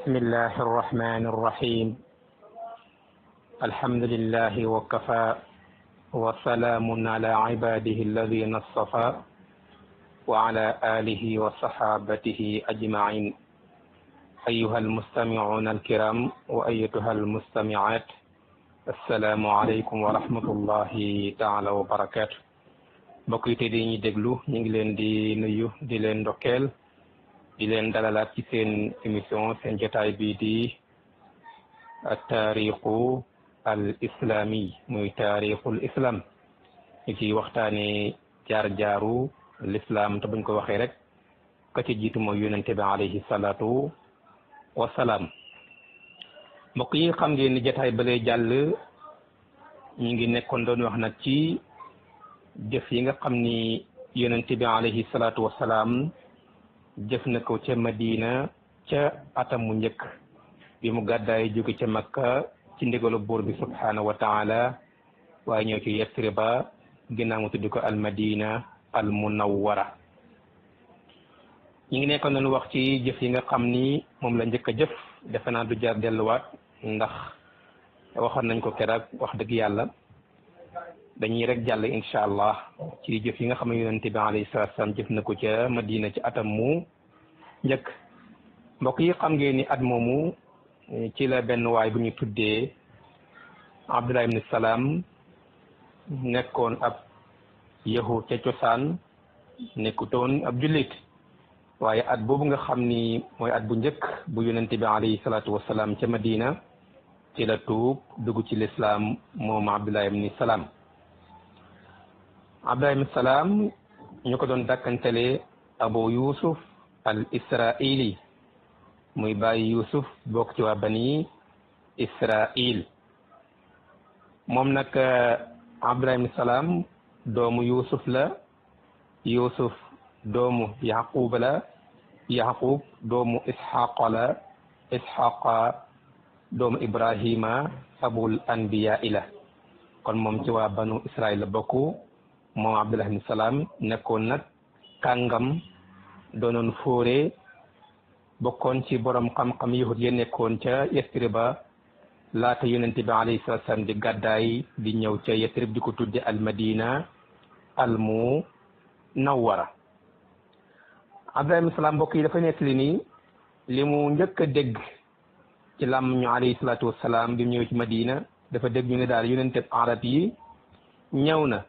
بسم الله الرحمن الرحيم الحمد لله وكفى وسلام على عباده الذين اصطفى وعلى آله وصحابته أجمعين أيها المستمعون الكرام وأيتها المستمعات السلام عليكم ورحمة الله تعالى وبركاته mbokk yi tey dañuy déglu ñu ngi leen di nuyu di leen ndokkeel di leen dalalaat ci seen émission seen jotaay bii di taarixu al islami muy taarixul islam ñu ciy waxtaane jaar-jaaru l'islam te buñ ko waxee rek ka ci jiitu mooy yonente bi alayhi salaatu wasalaam mbokk yi xam ngeen ni jotaay balee jàll ñu ngi nekkoon doon wax nag ci jëf yi nga xam ni yonente bi alayhi salaatu wasalaam jëf na ko ca Madina ca atam mu njëkk bi mu gàddaay jóge ca Makka ci ndigalu buur bi subhanahu wa taala waaye ñëw ci Yasriba ginnaaw mu tudd ko al Madina al Munawwara ñu ngi nekkoon nañu wax ci jëf yi nga xam ni moom la njëkk a jëf defe naa du jar delluwaat ndax waxoon nañ ko keroog wax dëgg yàlla dañuy rek jàll incha allah ci jëf yi nga xam ne yonente bi alayhi salaatu salaam jëf na ko ca Madina ci atam mu njëkk mbokk yi xam ngeen ni at moomu ci la benn waay bu ñu tuddee Abdullah ibn Salaam nekkoon ab yahud ca cosaan nekkutoon ab jullit waaye at boobu nga xam ni mooy at bu njëkk bu yonente bi alayhi salaatu wasalaam ca Madina ci la tuub dugg ci lislaam moom Abdullah ibn Salaam Abdullah ibn Salaam ñu ko doon dàkkantele Abu Yusuf al Israili muy bàyyi Yusuf bokk ci waa bani Israil moom nag Abdullah ibn Salaam doomu Yusuf la Yusuf doomu Yaqub la Yaqub doomu Isxaqa la Isxaqa doomu Ibrahima abul anbiya ila kon moom ci waa banu Israil la bokk moom Abdullah ibn Salaam nekkoon nag kàngam doonoon fóore bokkoon ci borom xam-xam yahud ya nekkoon ca Yasriba laata yonente bi alayhi salaatu salaam di gàddaay di ñëw ca Yasrib di ko tudde al Madina al Munawwara Abdullah ibn Salaam mbokk yi dafa nettali ni li mu njëkk a dégg ci lam ñu alayhi salaatu wasalaam bi mu ñëw ci Madina dafa dégg ñu ne daal yonente arab yi ñëw na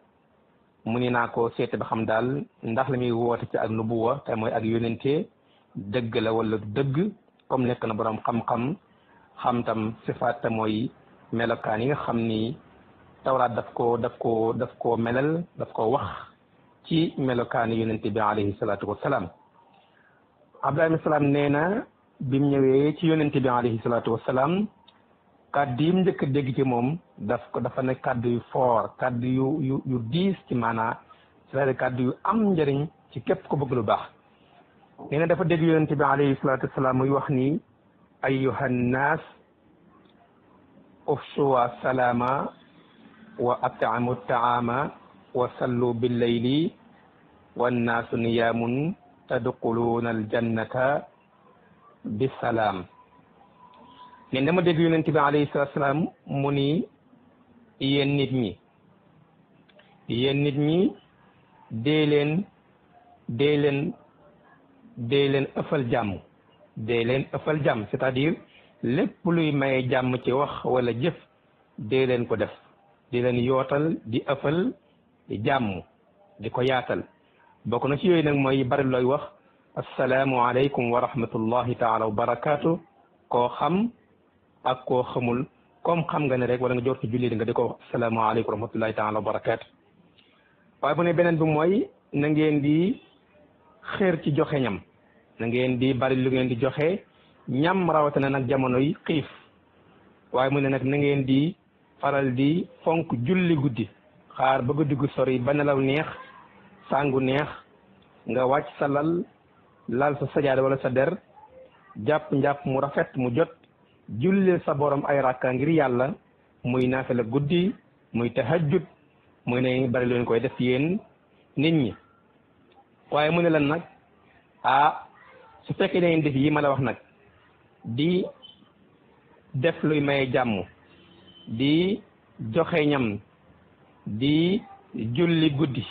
mu ni naa ko seete ba xam daal ndax la muy woote ci ak nubuwa te mooy ak yonente dëgg la wala dëgg comme nekk na borom xam-xam xam tam sifaat te mooy melokaan yi nga xam ni tawraat daf ko melal daf ko wax ci melokaan yonente bi alayhi salaatu wasalaam Abdullah ibn Salaam nee na bi mu ñëwee ci yonente bi alayhi salaatu wasalaam kàddu yi mu njëkk a dégg ci moom dafa ne kàddu yu foor kàddu yu diis ci maanaa c'est-à-dire kàddu yu am njëriñ ci képp ko bëgg lu baax nee na dafa dégg yonente bi alayhi salaatu wasalaam muy wax ni ayyuhan naas ufshuwa salaama wa at'amu taama wa sallu billayli wannaasu niyaamun tadxuluuna aljannata bisalaam nen dama dégg yonent bi alayhi salaatu salaam mu ni yéen nit ñi dee leen ëffal jàmm c'est-à-dire lépp luy maye jàmm ci wax wala jëf dee leen ko def di leen yootal di ëffal jàmm di ko yaatal bokk na ci yooyu nag mooy bari looy wax assalaamu aleykum wa rahmatullahi taala wa barakaatu koo xam ak koo xamul comme xam nga ne rek wala nga jot ci jullit nga di ko wax assalaamu aleykum wa rahmatullahi taala wa barakaatu waaye bu ne beneen bi mooy na ngeen di xeer ci joxe ñam na ngeen di bari lu ngeen di joxe ñam rawatina nag jamono yi xiif waaye mu ne nag na ngeen di faral di fonk julli guddi xaar ba guddi gu sori ba nelaw neex sangu neex nga wàcc sa lal sa sajaada wala sa der jàpp njàpp mu rafet mu jot jullil sa borom ay rakka ngir yàlla muy naafila guddi muy tahajjud muy ne bari leen koy def yéen nit ñi waaye mu ne lan nag su fekkee da ngeen def yi ma la wax nag di def luy maye jàmm di joxe ñam di julli guddi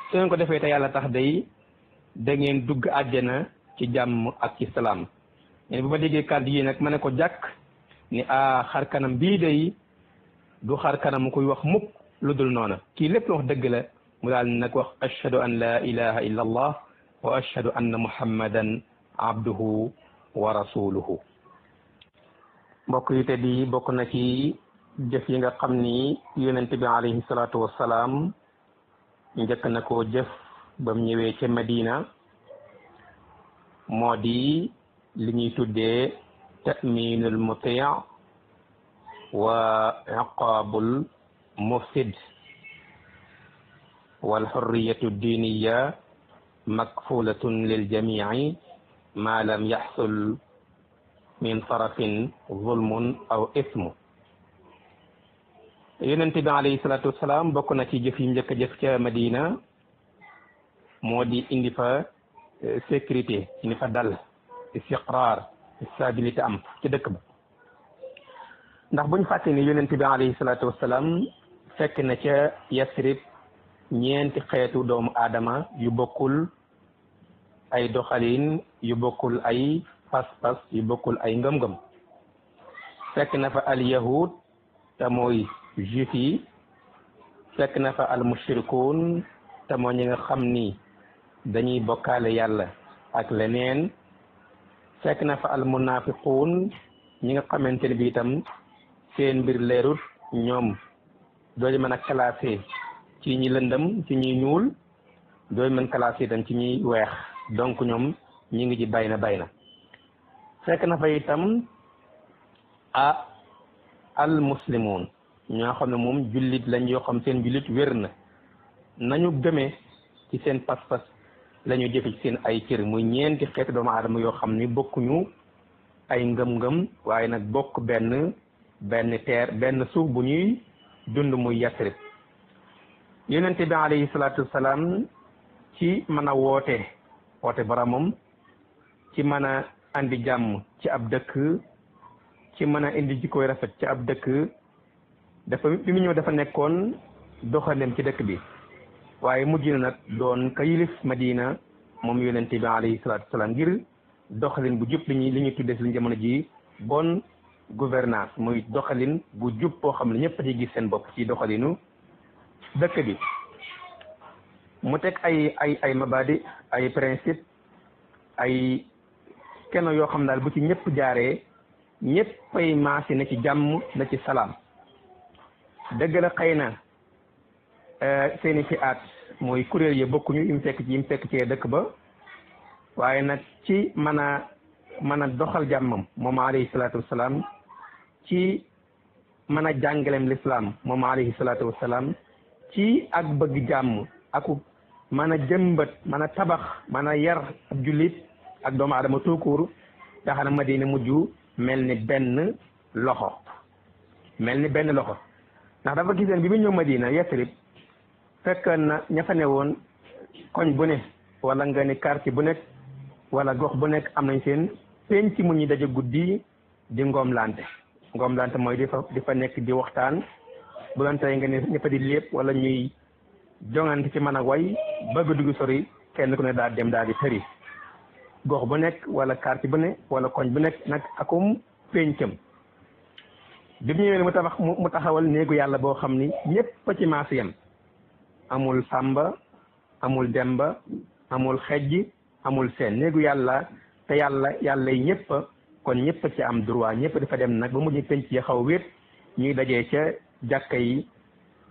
su ngeen ko defee te yàlla tax day da ngeen dugg àjjana ci jàmm ak ci salaam bu ma déggee kàddu yi nag ma ne ko jàkk ni xar kanam bii day du xar kanam kuy wax mukk lu dul noona kii lépp lu wax dëgg la mu daal nag wax ashhadu an la ilaha illa allah wa ashhadu anna muhammadan abduhu wa rasuluhu. mbokk yi te di bokk na ci jëf yi nga xam ni yonent bi alayhi salaatu wassalaam njëkk na koo jëf ba mu ñëwee ca Madina moo di li ñuy tuddee ta'minul muti' wa iqaabul mufsid wal hurriyatu diniya makfulatun lil jami'i ma lam yaxsul min tarafin zulmun aw ismu. yonent bi alayhi salaatu wasalaam bokk na ci jëf yi njëkk a jëf ca Madina moo di indi fa sécurité indi fa dal istiqraar stabilité am ci dëkk ba ndax buñ fàtte ni yonent bi alayhi salaatu wasalaam fekk na ca Yasrib ñeenti xeetu doomu aadama yu bokkul ay doxalin yu bokkul ay pas-pas yu bokkul ay ngëm-ngëm fekk na fa al yahud te mooy juif yi fekk na fa al mushrikuun te mooy ñi nga xam ni dañuy bokkaale yàlla ak leneen fekk na fa al munafiquun ñi nga xamante ne bi itam seen mbir leerut ñoom dooñu mën a classé ci ñi lëndëm ci ñi ñuul dooñu mën classé itam ci ñi weex donc ñoom ñi ngi ci bayna fekk na fa itam al muslimun ñoo xam ne moom jullit lañ yoo xam seen jullit wér na nañu gëmee ci seen pas-pas la ñu jëfe ci seen ay cër muy ñeenti xeeti doomu aadama yoo xam ni bokkuñu ay ngëm-ngëm waaye nag bokk benn suuf bu ñuy dund muy Yasrib. yonente bi alayhi salaatu wasalaam ci mën a woote boromam ci mën a andi jàmm ci ab dëkk ci mën a indi jikkoy rafet ci ab dëkk dafa bi mu ñëw dafa nekkoon doxalem ci dëkk bi waaye mujj na nag doon ka yilif Madina moom yonente bi alayhi salaatu wasalaam ngir doxalin bu jub li ñuy tuddee si jamono ji bonne gouvernance muy doxalin bu jub boo xam ne ñëpp a ci gis seen bopp ci doxalinu dëkk bi mu teg ay mabadi ay principe ay kenn yoo xam daal bu ci ñëpp jaaree ñëpp ay maasi na ci jàmm na ci salaam dëgg la xëy na seeni fi at mooy kuréel yi bokkuñu yi mu fekk ci dëkk ba waaye nag ci mën a doxal jàmmam moom alayhi salaatu wasalaam ci mën a jàngaleem lislaam moom alayhi salaatu wasalaam ci ak bëgg jàmm aku mën a jëmbat mën a tabax mën a yar ab jullit ak doomu aadama tuukuur tax na Madina mujj mel ni benn loxo ndax dafa giseen bi mu ñëw Madina Yasrib fekk na ña fa ne woon koñ bu ne wala nga ni quartier bu nekk wala gox bu nekk am nañ seen penc mu ñuy daje guddi di ngoomlante mooy di fa nekk di waxtaan bu doon tey nga ne ñëpp di lépp wala ñuy jongante ci mën a way bëgg dugg sori kenn ku ne daal dem daal di tëri gox bu nekk wala quartier bu ne wala koñ bu nekk nag akum pencam bi mu ñëwee mu taxawal néegu yàlla boo xam ni ñëpp ci maas yam amul sàmba amul demba amul xejj amul seen néegu yàlla te yàlla yi ñëpp kon ñëpp ci am droit ñëpp dafa dem nag ba mujj penc ya xaw wéet ñuy dajee ca jàkka yi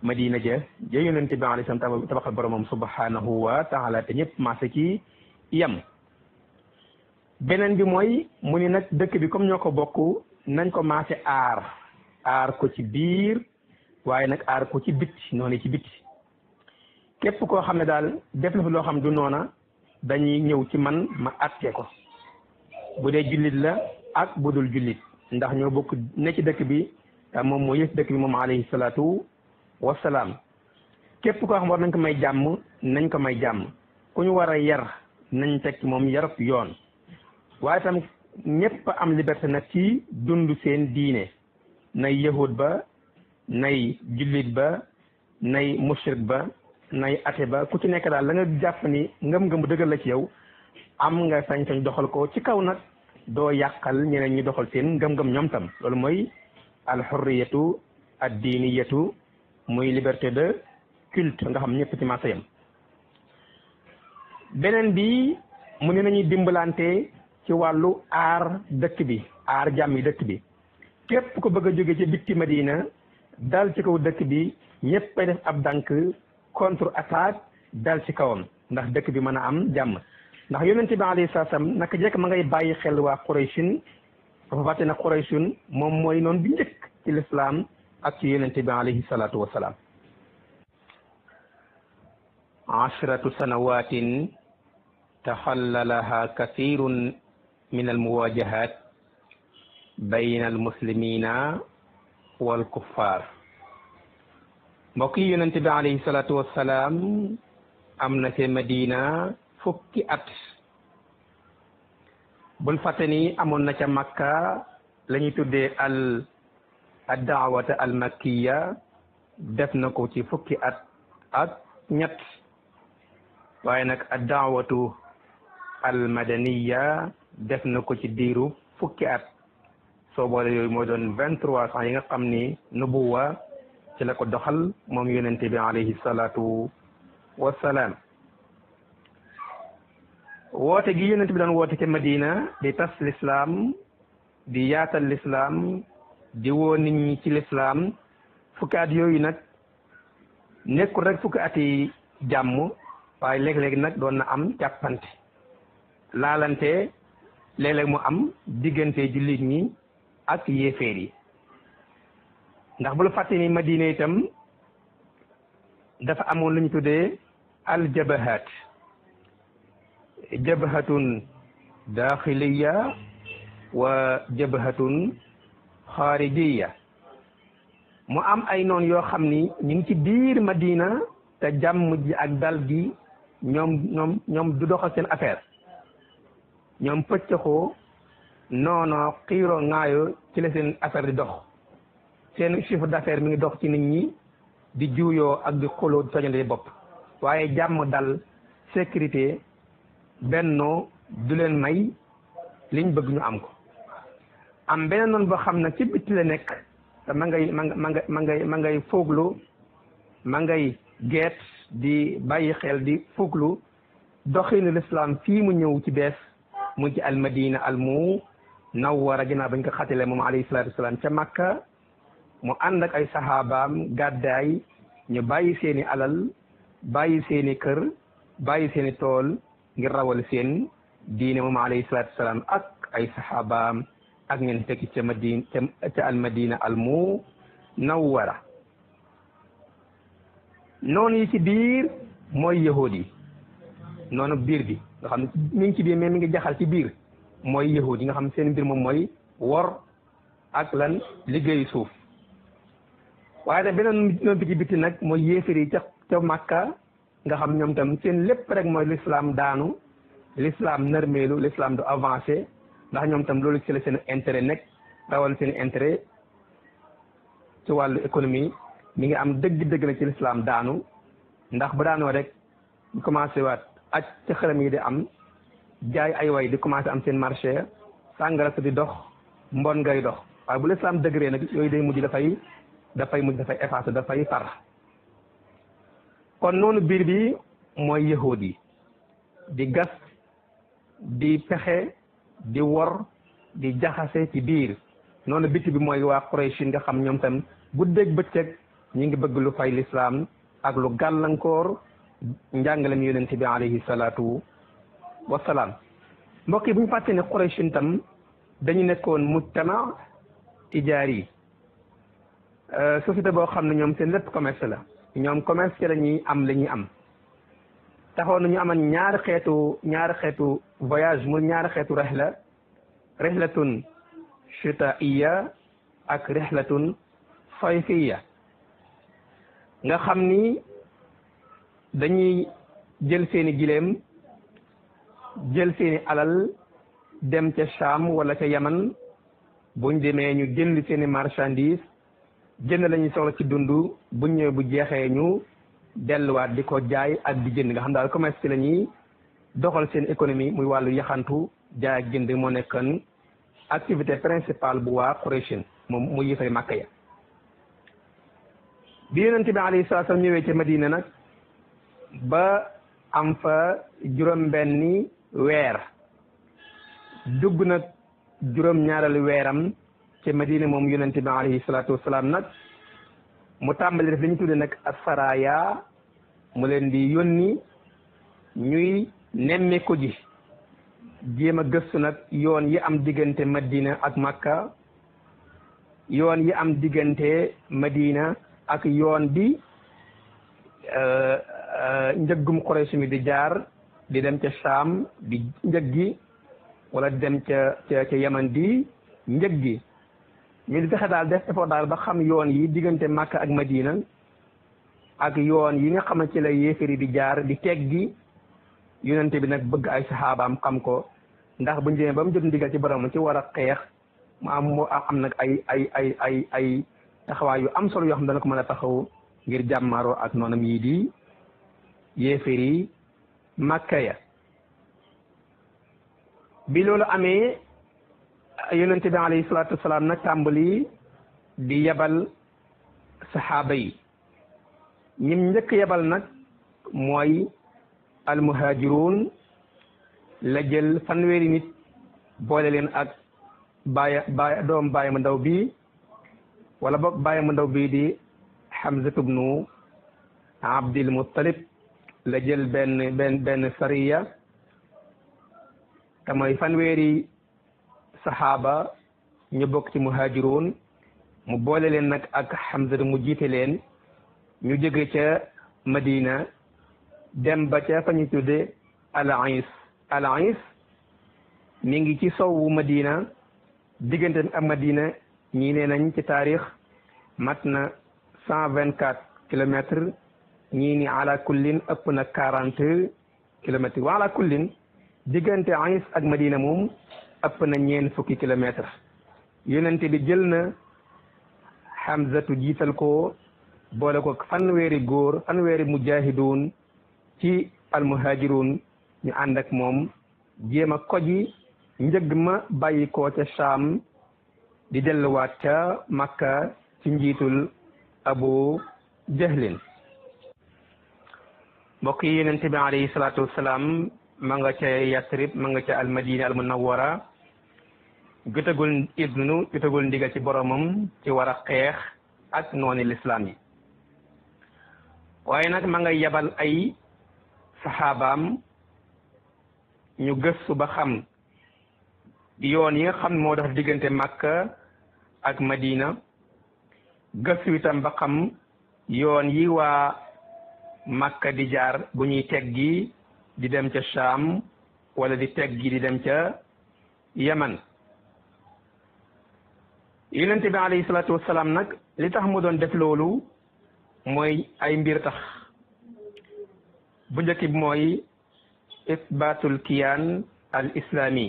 Madina ja yonente bi alayhi salaam tabaxal boromam subhanahu wa taala te ñëpp maase ci yam beneen bi mooy mu ni nag dëkk bi comme ñoo ko bokk nañ ko maase aar ko ci biir waaye nag aar ko ci bitti noonu ci bitti képp koo xam ne daal def na fi loo xam du noona dañuy ñëw ci man ma àtte ko bu dee jullit la ak bu dul jullit ndax ñoo bokk ne ci dëkk bi moom moo yës dëkk bi moom alayhi salaatu wasalaam képp koo xam war nañ ko may jàmm nañ ko may jàmm ku ñu war a yar nañ teg moom yarab yoon waaye tam ñëpp am liberté nag ci dund seen diine nay yahud ba nay jullit ba nay mushrik ba nay ate ba ku ci nekk daal la nga jàpp ni ngëm-ngëm bu dëggal la ci yow am nga sañ-sañ doxal ko ci kaw nag doo yàqal ñeneen ñi doxal seen ngëm-ngëm ñoom tam loolu mooy al hurriyatu ad diiniyatu muy liberté de culte nga xam ñëpp ci maasa yam beneen bi mu ne nañuy dimbalante ci wàllu aar dëkk bi aar jàmmi dëkk bi képp ko bëgg a jóge ci bitti Madina dal ci kaw dëkk bi ñëpp ay def ab dànk contre attaque dal ci kawam ndax dëkk bi mën a am jàmm ndax yonente bi alayhi salaam naka jekk ma ngay bàyyi xel waa Qurayshin dafa fàtte na Qurayshun moom mooy noonu bi njëkk ci lislaam ak ci yonente bi alayhi salaatu wasalaam ashratu sanawatin taxallalaha kathirun min almuwajahat bayna almuslimina wal kuffar mbokk yi yonente bi alayhi salaatu wasalaam am na ci Madina fukki at bul fàtte ni amoon na ca Makka la ñuy tuddee al daawata al makkiya def na ko ci fukki at ak ñett waaye nag ad daawatu al madaniya def na ko ci diiru fukki at soo boole yooyu mooy doon 23 ans yi nga xam ni nubuwa ci la ko doxal moom yonente bi alayhi salaatu wasalaam woote gi yonente bi doon woote ca Madina di tas l'islam di yaatal l'islam di woo nit ñi ci l'islam fukki at yooyu nag nekkul rek fukki at yi jàmm waaye léeg-léeg nag doon na am jàppante laalante léeg-léeg mu am diggante jullit ñi ak yéeféer yi ndax bu la fàtte ni Madina itam dafa amoon lu ñu tuddee al jabahat jabhatun daaxiliya wa jabhatun xaarijiya mu am ay noon yoo xam ni ñu ngi ci biir Madina te jàmm ji ak dal gi ñoom du doxal seen affaire ñoom pëccëxoo noono xiiro ŋaayo ci la seen affaire di dox seen chiffre d'affaires mi ngi dox ci nit ñi di juuyoo ak di xuloo di tojante bopp waaye jàmm dal sécurité bennoo du leen may liñ bëgg ñu am ko am beneen noonu boo xam nag ci bitti la nekk te ma ngay fooglu ma ngay geet di bàyyi xel di fooglu doxinu l'islam fii mu ñëw ci bees mu ci al madina al munawwara ginnaaw bañ ko xatale moom alayhi salaatu wasalaam ca Makka mu ànd ak ay saxaabaam gàddaay ñu bàyyi seeni alal bàyyi seeni kër bàyyi seeni tool ngir rawal seen diine moom alayhi salaatu wasalaam ak ay saxaabaam ak ñeen fekk ca madina ca al madina al munawwara noonu yi ci biir mooy yahuud yi noonu biir bi nga xam ne mi ngi ci biir mais mi ngi jaxal ci biir mooy yahuud yi nga xam ne seen mbir moom mooy wor ak lan liggéeyu suuf waaye nag beneen noonu bi ci bitti nag mooy yéefar yi ca Makka nga xam ñoom tam seen lépp rek mooy l'islam daanu l'islam nërmeelu l'islam du avancé ndax ñoom tam loolu ci la seen intérêt nekk rawal seen intérêt ci wàllu économie mi ngi am dëgg-dëgg la ci l'islam daanu ndax bu daanoo rek ñu commencé waat aj ca xërëm yi di am jaay ay way di commencé am seen marché sàngara sa di dox mbon ngay dox waaye bu l'islam dëgëree nag yooyu day mujj dafay effacé dafay far kon noonu biir bi mooy yahuud yi di gas di pexe di wor di jaxase ci biir noonu bitti bi mooy waa Quraysh nga xam ñoom tam guddeeg bëccëg ñi ngi bëgg lu fay l'islam ak lu gàllankoor njàngalem yonente bi alayhi salaatu wasalaam mbokk yi bu ñu fàtte ne Quraysh tam dañu nekkoon mujtama tijaari société boo xam ne ñoom seen lépp commerce la ñoom commerce ci la ñuy am taxoon nañu amoon ñaari xeetu voyage mu ñaari xeetu rihlatun shitaiya ak rihlatun sayfiya nga xam ni dañuy jël seeni gileem jël seeni alal dem ca Sham wala ca Yaman buñ demee ñu jënd seeni marchandise jënd lañuy soxla ci dund buñ ñëwee bu jeexee ñu delluwaat di ko jaay ak di jënd nga xam daal commerce ci la ñuy doxal seen économie muy wàllu yaxantu jaay ak jënd moo nekkoon activité principale bu waa Quraysh moom mu yëfari Makka ya bi Yonent bi alayhi salaatu salaam ñëwee ci Madina nag ba am fa juróom-benni weer dugg nag juróom-ñaareelu weeram ci Madina moom Yonent bi alayhi salaatu wasalaam nag mu tàmbali def li ñu tudde nag asaraya mu leen di yónni ñuy nemme ko ji jéem a gëstu nag yoon yi am diggante Madina ak Makka yoon yi am diggante Madina ak yoon bi njëggum Quraysh mi di jaar di dem ca Sham di njëggi wala di dem ca Yaman di njëggi ñu di fexe daal def effort daal ba xam yoon yi diggante Makka ak Madina ak yoon yi nga xam ne ci la yéefari di jaar di teggi Yonent bi nag bëgg ay saxaabaam xam ko ndax buñu demee ba mu jot ndigal ci borom ci war a xeex mu am nag ay taxawaay yu am solo yoo xam dana ko mën a taxaw ngir jàmmaroo ak noonam yi di yéefari Makka ya bi loolu amee Yonent bi alayhi salaatu wasalaam nag tàmbali di yebal saxaaba yi ñim njëkk yebal nag mooy almuhaajiruun la jël fanweeri nit boole leen ak doom bàyyi mu ndaw bi wala boog bàyyi mu ndaw bii di Hamza ibnu Abdil Muttalib la jël benn sariya te mooy fanweeri saxaaba ñu bokk ci muhaajiruun mu boole leen nag ak Hamza mu jiite leen ñu jóge ca Madina dem ba ca fa ñu tudde Al-Is mi ngi ci sowwu Madina diggante ak Madina ñii nee nañ ci taarix mat na 124 kilomètres ñii ni ala kullin ëpp na 40 kilomètres wa ala kullin diggante Is ak Madina moom ëpp na 40 kilomètres Yonent bi jël na Hamzatu jiital ko boole ko fanweeri góor fanweeri mujaahidoon ci almuhaajiroon ñu ànd ak moom jéem a koji njëg ma bàyyi ko ca Sham di delluwaat ca Makka ci njiitul Abu Jahlin mbokk yi Yonent bi alayhi salaatu wasalaam ma nga ca Yasrib ma nga ca almadina almunawwara jotagul ndigal ci boromam ci war a xeex ak nooni lislaam yi waaye nag ma nga yebal ay saxaabaam ñu gëstu ba xam yoon yi nga xam moo dox diggante Makka ak Madina gëstu itam ba xam yoon yi waa Makka di jaar bu ñuy teggi di dem ca Sham wala di teggi di dem ca Yaman Yonent bi alayhi salaatu wasalaam nag li tax mu doon def loolu mooy ay mbir tax bu njëkk bi mooy isbaatul kiyaan al islami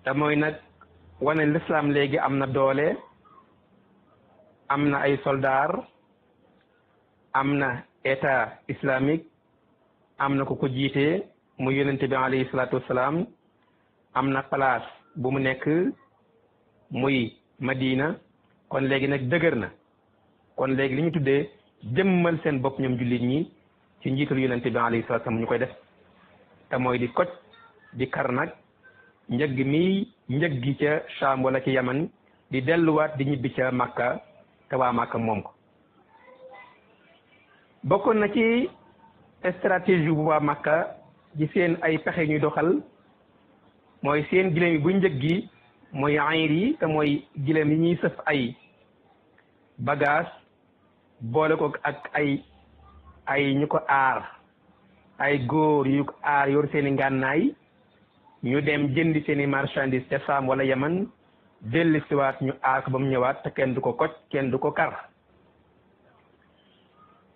te mooy nag wane l'islam léegi am na doole am na ay soldaar am na état islamique am na ku ko jiite mu Yonent bi alayhi salaatu wasalaam am na place bu mu nekk muy Madina kon léegi nag dëgër na kon léegi li ñu tuddee jëmmal seen bopp ñoom jullit ñi ci njiitul Yonent bi alayhi salaatu salaam ñu koy def te mooy di koj di kar nag njëg gi ca Sham wala ci Yaman di delluwaat di ñibbi ca Makka te waa Makka moom ko bokkoon na ci stratégie bu waa Makka ci seen ay pexe ñuy doxal mooy seen gileem yi bu njëg gi mooy ayir yi te mooy gileem yi ñuy sëf ay bagage boole ko ak ay ñu ko aar ay góor yu ko aar yor seeni ngànnaay ñu dem jëndi seeni marchandise ca Saam wala Yaman dellu siwaat ñu aar ko ba mu ñëwaat te kenn du ko koj kenn du ko kar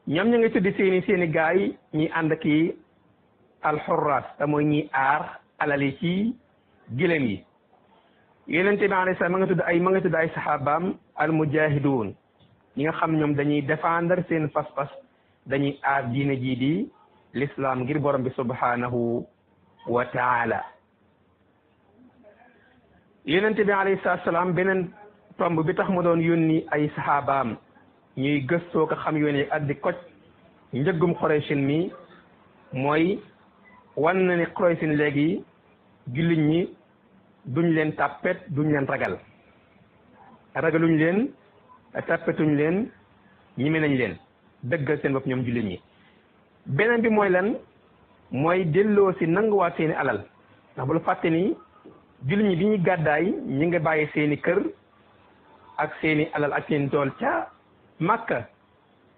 ñoom ñu ngi tuddi seeni gaay ñi ànd ki alxurras te mooy ñi aar alali ci gileem yi. yonent bi alayhi salaam ma nga tudd ay saxaabaam al mujahidun ñi nga xam ñoom dañuy défendre seen pas-pas dañuy aar diine jii di l'islam ngir borom bi subhanahu wa taala. yonent bi alayhi salaam beneen tomb bi tax mu doon yónni ay saxaabaam ñuy gëstoo ko xam yoon yi ak di koj njëggum Qurayshin mi mooy wan na ni Qurayshin léegi jullit ñi duñ leen tàppet duñ leen ragaluñ leen tàppetuñ leen ñime nañ leen dëggal seen bopp ñoom jullit ñi. beneen bi mooy lan mooy delloo si nanguwaat seeni alal ndax bu la fàtte ni jullit ñi bi ñuy gàddaay ñi nga bàyyi seeni kër ak seeni alal ak seeni tool ca Makka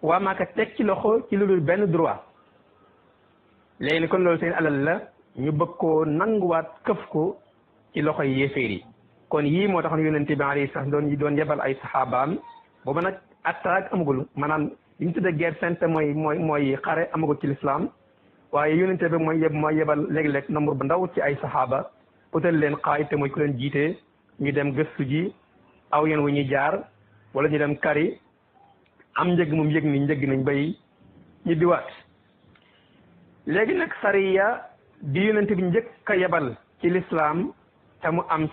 waa Makka teg ci loxo ci lu dul benn droit léegi ni kon loolu seen alal la ñu bëgg koo nanguwaat këf ko ci loxo yi yéeféer yi. kon yii moo tax yonent bi alayhi salaam doon yebal ay saxaabaam booba nag attaque amagul maanaam li ñu tuddee guerre sainte mooy xare amagul ci lislaam waaye yonent bi mooy yebal léeg-léeg nombre bu ndaw ci ay saxaaba utal leen xaay te mooy ku leen jiite ñu dem gëstu ji aw yoon wu ñuy jaar wala ñu dem kari am njëg moom yëg ni njëg nañ bay ñu diwaat. léegi nag sariya di yonent bi njëkk a yebal ci lislaam te mu am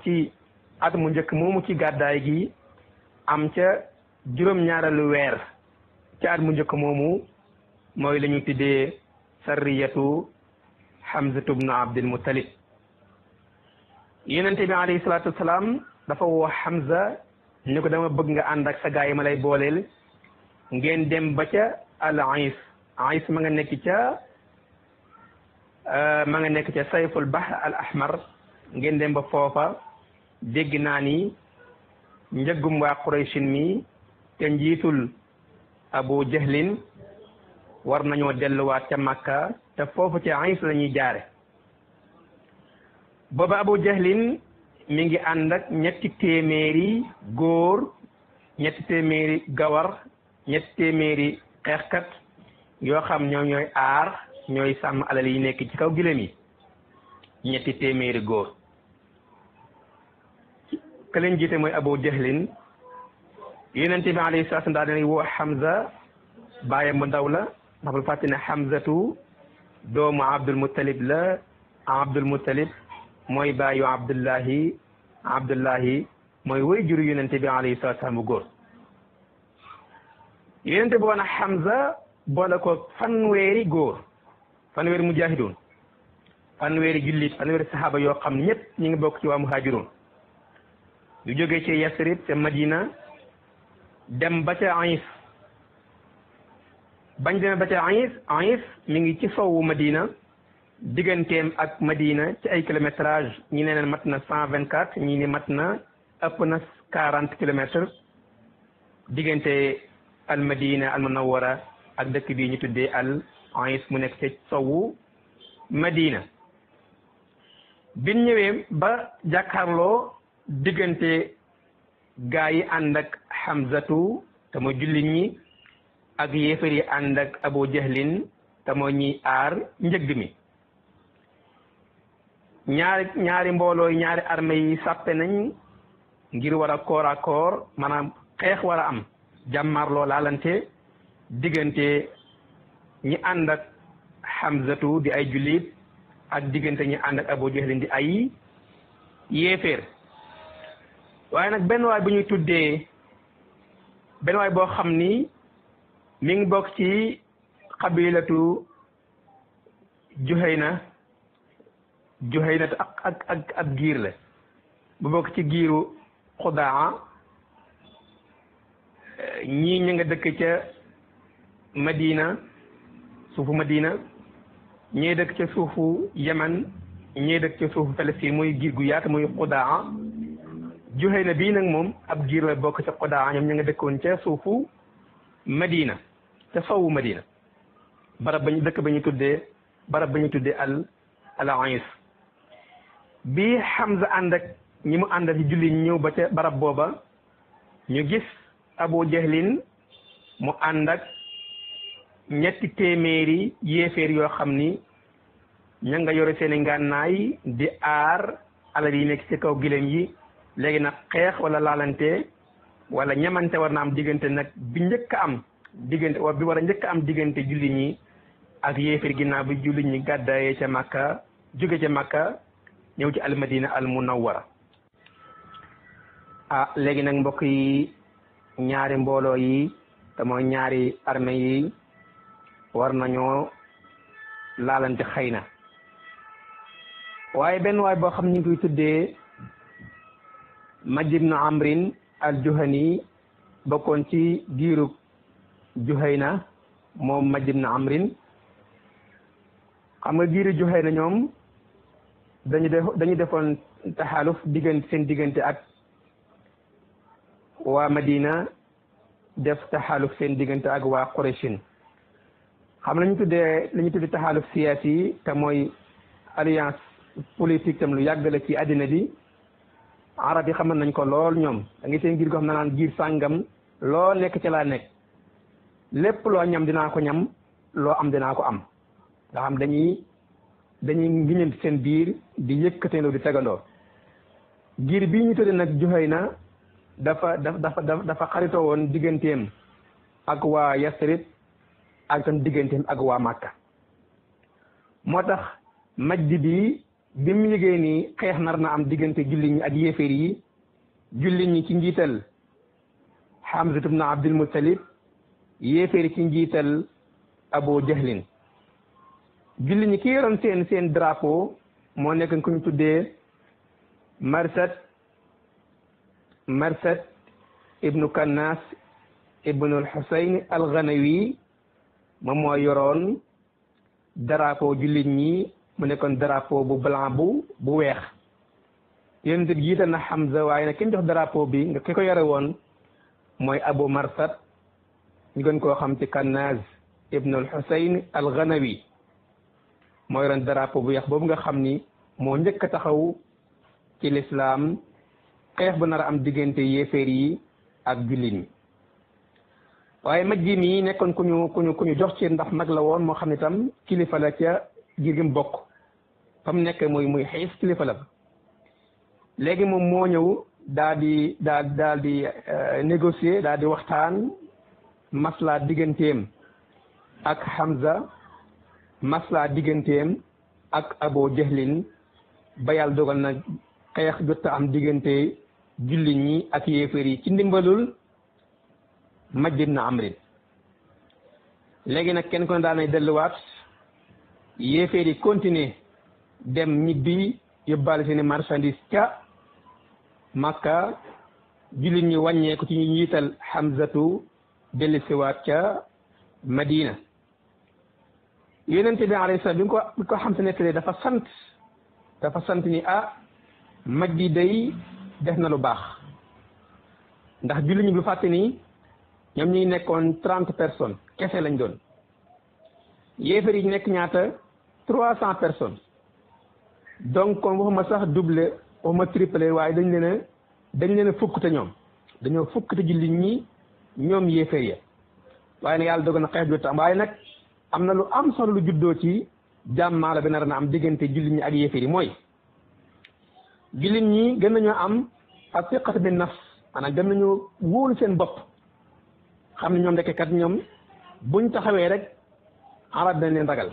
ci at mu njëkk moomu ci gàddaay gi am ca juróom-ñaareelu weer ca at mu njëkk moomu mooy la ñu tuddee sariyatu Hamzatu bnu Abdul Muttalib. yonent bi alayhi salaatu wasalaam dafa woo Hamza ni ko dama bëgg nga ànd ak sa gaa yi ma lay booleel ngeen dem ba ca al Ais ma nga nekk ca sayful bahr al ahmar ngeen dem ba foofa dégg naa ni njëggum waa Qurayshin mi te njiitul Abu Jahlin war nañoo delluwaat ca Makka te foofu ca Ais la ñuy jaare. booba Abu Jahlin mi ngi ànd ak 300 góor 300 gawar 300 xeexkat yoo xam ñoom ñooy aar ñooy sàmm alal yi nekk ci kaw gileem yi 300 góor. ka leen jiite mooy Abu Jahlin. yonent bi alayhi salaam daal dina woo Hamza baayam bu ndaw la ndax bu fàtte ne Hamzatu doomu Abdul Muttalib la. Abdul Muttalib mooy baayu Abdullahi mooy way juru yonent bi alayhi salaam bu góor. yonent bi woon Hamza boole ko fanweeri góor fanweeri mujahidun fanweeri jullit fanweeri saxaaba yoo xam ne ñëpp ñi ngi bokk ci waa muhajirun yu jógee ci Yasrib ca Madina dem ba ca Ais. bañ demee ba ca Ais mi ngi ci sowwu Madina digganteem ak Madina ci ay kilométrage ñi ne leen mat na 124 ñi ni mat na ëpp na 40 kilomètres diggante al Madina al Munawwara ak dëkk bii ñu tuddee al Ais mu nekk ca sowwu Madina. biñ ñëwee ba jàkkaarloo diggante gaa yi ànd ak Hamzatu te mooy jullit ñi ak yéefar yi ànd ak Abu Jahlin te mooy ñiy aar njëgg mi. ñaari mbooloo yi ñaari armée yi sàppe nañ ngir war a corps à corps maanaam xeex war a am jàmmarloo laalante diggante ñi ànd ak Hamzatu di ay jullit ak diggante ñi ànd ak Abu Jahlin di ay yéeféer. waaye nag benn waay bu ñuy tuddee benn waay boo xam ni mi ngi bokk ci xabilatu Juhayna ak giir la bu bokk ci giiru Xudaa ñii ñu nga dëkk ca Madina suufu Madina ñii dëkk ca suufu Yaman ñii dëkk ca suufu Palestine muy giir gu yaatu muy Xudaa. Juhayna bii nag moom ab giir la bokk ca Xudaa ñoom ñu nga dëkkoon ca suufu Madina ca sowu Madina barab ba ñu tuddee al Ais. bi Hamza ànd ak ñi mu àndal ci julli ñëw ba ca barab booba ñu gis Abu Jahlin mu ànd ak 300 yéeféer yoo xam ni ña nga yore seeni ngànnaay di aar alal yi nekk ci kaw gileem yi. léegi nag xeex wala laalante wala ñamante war na am diggante nag bi njëkk a am diggante wa bi war a njëkk a am diggante jullit ñi ak yéefir ginnaaw bi jullit ñi gàddaayee ca Makka jóge ca Makka ñëw ci almadina al munawwara. léegi nag mbokk yi ñaari mbooloo yi te mooy ñaari armée yi war nañoo laalante xëy na waaye benn waay boo xam ñu ngi koy tuddee Majd ibn Amrin al-Juhani bokkoon ci giiru Juhayna moom Majd ibn Amrin xam nga giiru Juhayna ñoom dañu defoon taxaaluf seen diggante ak waa Madina def taxaaluf seen diggante ak waa Qurayshin xam la ñu tuddee taxaaluf siyaasi yi te mooy alliance politique tam lu yàgg la ci àddina bi arab yi xamal nañ ko lool ñoom da ngay seen giir goo xam ne naan giir sàngam loo nekk ci laa nekk lépp loo ñam dinaa ko ñam loo am dinaa ko am nga xam dañuy ngiñante seen biir di yëkkatandoo di tegandoo giir bii ñu tudde nag Juhayna dafa xaritoo woon digganteem ak waa Yasrib ak tam digganteem ak waa Makka moo tax Majd bi mu yëgee ni xeex nar na am diggante jullit ñi ak yéeféer yi jullit ñi ci njiital Hamza ibn Abdul Muttalib yéeféer yi ci njiital Abu Jahlin jullit ñi ki yoroon seen drapeau moo nekk ku ñu tuddee Marsad ibnu Kannas ibnu al-Husayn al-Ghanawi moom moo yoroon drapeau jullit ñi mu nekkoon drapeau bu blanc bu weex yonent bi jiital na Hamza waaye nag kenn jox drapeau bi nga ki ko yore woon mooy Abu Marsad ñu gën koo xam ci Kannaz ibnu al-Husayn al-Ghanawi moo yoroon drapeau bu weex boobu nga xam ni moo njëkk a taxaw ci lislaam xeex bu nar a am diggante yéeféer yi ak jullit ñi waaye Majd mi nekkoon ku ñu jox ci ndax mag la woon moo xam ne tam kilifa la ca giir gi mu bokk fa mu nekk muy xiis kilifa la léegi moom moo ñëw daal di négocier daal di waxtaan masla digganteem ak Hamza masla digganteem ak Abu Jahlin ba yàlla dogal na xeex jot am diggante jullit ñi ak yéeféer yi ci ndimbalul Majd ibn Amrin léegi nag kenn ko ne daanay delluwaat yéeféer yi continuer dem ñibbi yóbbaale seeni marchandise ca Makka jullit ñi wàññeeku ci ñu njiital Hamzatu dellusiwaat ca Madina yonent bi alayhi salaam bi ko xam se nettalee dafa sant ni Majd day def na lu baax ndax jullit ñi bu fàtte ni ñoom ñuy nekkoon 30 personnes kese lañ doon yéefar yi nekk ñaata 300 personnes donc kon waxuma sax doublé waxuma triplé waaye dañ leen a fukk te ñoom dañoo fukk te jullit ñi ñoom yéefar ya waaye nag yàlla dogal na xeex jot am waaye nag am na lu am solo lu juddoo ci jàmmaala bi nar na am diggante jullit ñi ak yéefar yi mooy jullit ñi gën nañoo am ak siqat bi nafs maanaam gën nañoo wóolu seen bopp xam ne ñoom kat ñoom buñ taxawee rek arab dañ leen ragal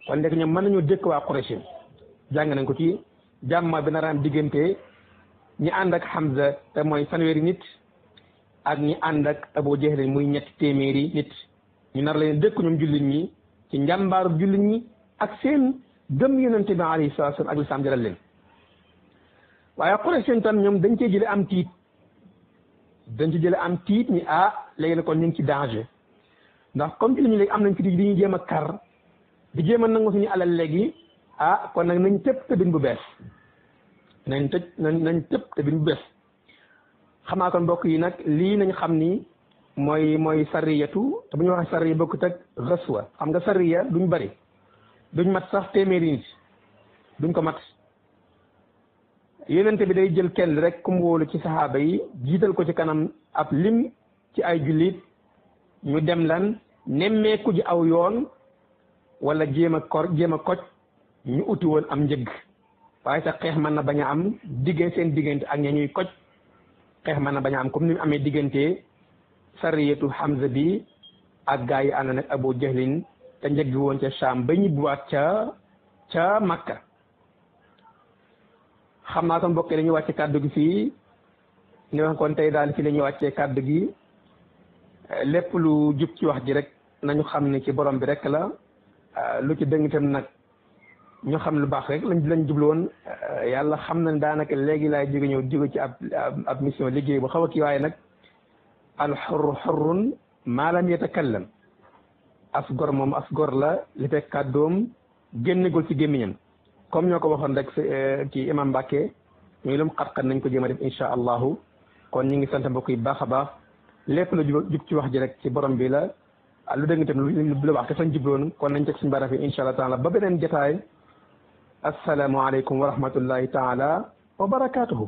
kon ndek ñoom mën nañoo dëkk waa Quraysh jàng nañ ko ci jàmma bi nar a am diggante ñi ànd ak Hamza te mooy fanweeri nit ak ñi ànd ak Abu Jahl muy ñetti téeméeri nit ñu nar leen dëkk ñoom jullit ñi ci njàmbaaru jullit ñi ak seen gëm yonente bi alayhi salaatu wa salaam ak lislaam jaral leen waaye Quraysh tam ñoom dañ cee jële am tiit ñi léegi nag kon ñu ngi ci danger ndax comme jullit ñi léegi am nañ fi di ñuy jéem a kar di jéem a nangu suñu alal léegi kon nag nañ tëb tëbin bu bees nañ tëb tëbin bu bees xamaa kon mbokk yi nag lii nañ xam ni mooy sariyatu te bu ñu waxee sariya bokkut ak xaswa xam nga sariya duñ bari duñ mat sax téeméeri nit duñ ko mat yonente bi day jël kenn rek ku mu wóolu ci saxaaba yi jiital ko ci kanam ab lim ci ay jullit ñu dem lan nemmeeku ji aw yoon wala jéem a koj ñu uti woon am njëgg waaye sax xeex mën na bañ a am seen diggante ak ña ñuy koj xeex mën na bañ a am comme ni mu amee diggante sariyatu Hamza bi ak gaa yi ànd nag Abu Jahlin te njëgg woon ca Sham ba ñibbiwaat ca Makka. xam naa kon mbokk yi dañuy wàcce kàddu gi fii ni wax kon tey daal fii la ñuy wàccee kàddu gi lépp lu jub ci wax ji rek nañu xam ne ci borom bi rek la lu ci dëng itam nag ñu xam lu baax rek lañ jubloon yàlla xam na daanaka léegi laay jóge ci ab mission liggéey bu xaw a kii waaye nag al xurru xurrun maa lam yatakallam as gor moom as gor la li fekk kàddoom génnegul ci gémmiñam comme ñoo ko waxoon rek kii imam Mbacke ñu ngi lum xat-xat nañ ko jéem a def insha allahu kon ñu ngi sant mbokk yi baax a baax lépp lu jub ci wax ji rek ci borom bi la lu dëng itam lu wax te fañ jubloon kon nañ teg suñu baaraam fi insha allah taala ba beneen jotaay assalaamu aleykum wa rahmatullahi taala wa barakaatuhu